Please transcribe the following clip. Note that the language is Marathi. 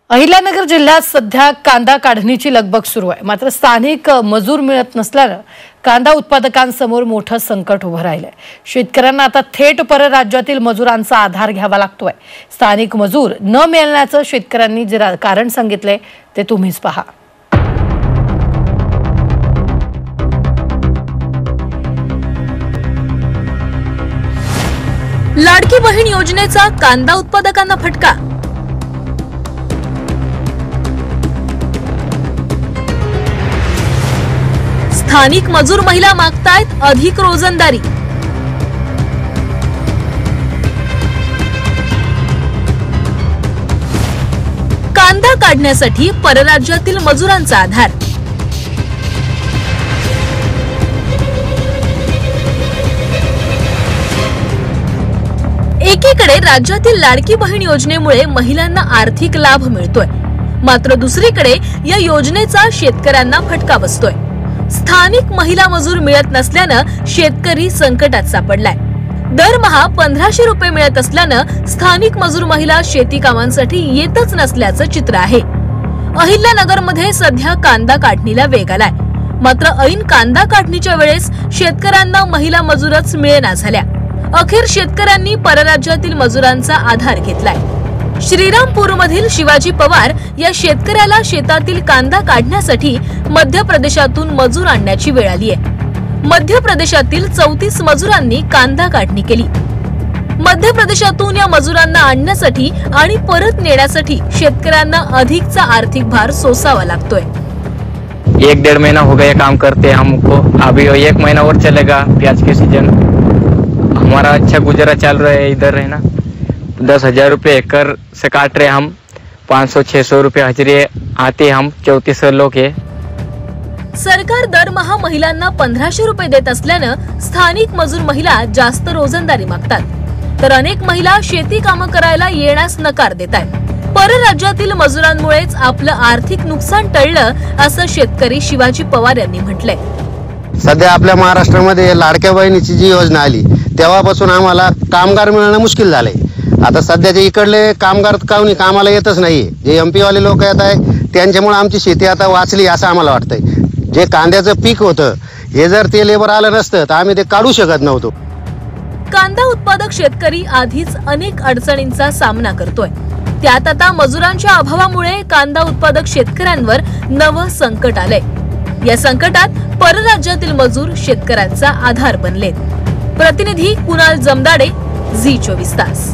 अहिल्यानगर जिल्ह्यात सध्या कांदा काढणीची लगबग सुरू आहे। मात्र स्थानिक मजूर मिळत नसल्याने कांदा उत्पादकांसमोर मोठं संकट उभं राहिलंय। शेतकऱ्यांना आता थेट परराज्यातील मजुरांचा आधार घ्यावा लागतोय। स्थानिक मजूर न मिळण्याचं शेतकऱ्यांनी जे कारण सांगितले ते तुम्हीच पहा। लाडकी बहीण योजनेचा कांदा उत्पादकांना फटका। स्थानिक मजूर महिला मागतायत अधिक रोजंदारी। कांदा काढण्यासाठी परराज्यातील मजुरांचा आधार। एकीकडे राज्यातील लाडकी बहीण योजनेमुळे महिलांना आर्थिक लाभ मिळतोय, मात्र दुसरीकडे या योजनेचा शेतकऱ्यांना फटका बसतोय। स्थानिक महिला मजूर मिळत नसल्यानं शेतकरी संकटात सापडलाय। दरमहा 1500 रुपये मिळत असल्यानं स्थानिक मजूर महिला शेती कामांसाठी येतच नसल्याचं चित्र आहे। अहिल्यानगरमध्ये सध्या कांदा काढणीला वेग आलाय, मात्र ऐन कांदा काढणीच्या वेळेस शेतकऱ्यांना महिला मजूरच मिळेना झाल्या। अखेर शेतकऱ्यांनी परराज्यातील मजुरांचा आधार घेतलाय। श्रीरामपूरमधील शिवाजी पवार या शेतकऱ्याला शेतातील कांदा काढण्यासाठी मध्य प्रदेशातून मजूर आणण्याची वेळ आली आहे। मध्य प्रदेशातील 34 मजुरांनी कांदा काढणी केली। मध्य प्रदेशातून या मजुरांना आणण्यासाठी आणि परत नेण्यासाठी शेतकऱ्यांना अधिकचा आर्थिक भार सोसावा लागतोय। 1-1.5 महीना हो गया काम करते हमको, अभी 1 महीना और चलेगा। प्याज के सीजन हमारा अच्छा गुजारा चल रहा है। इधर है ना 10,000 रुपये एकड़ से काट रहे हम, 500-600 रुपये हजरी आते हम 34 लोग है। सरकार दरमहा महिलांना 1500 रुपये देत असल्यानं स्थानिक मजूर महिला जास्त रोजंदारी मागतात, तर अनेक महिला शेती कामं करायला येण्यास नकार देतात। परराज्यातील मजुरांमुळेच आपलं आर्थिक नुकसान टळलं असं शेतकरी शिवाजी पवार यांनी म्हटलंय। सध्या आपल्या महाराष्ट्रामध्ये लाडक्या बहिणीची जी योजना आली तेव्हापासून आम्हाला कामगार मिळणं मुश्किल झालंय। आता सध्याचे इकडले कामगार कामाला येतच नाही। जे एमपी वाले लोक येत आहे त्यांच्यामुळे आमची शेती आता वाचली असं आम्हाला वाटतंय। जे कांद्याचं पीक होतं हे जर ते लेबर आलं नसतं तर आम्ही ते काढू शकत नव्हतो। कांदा उत्पादक शेतकरी आधीच अनेक अडचणींचा सामना करतोय, त्यात आता मजुरांच्या अभावामुळे कांदा उत्पादक शेतकऱ्यांवर नवं संकट आलंय। या संकटात परराज्यातील मजूर शेतकऱ्यांचा आधार बनलेत। प्रतिनिधी कुणाल जमदाडे, झी 24 तास।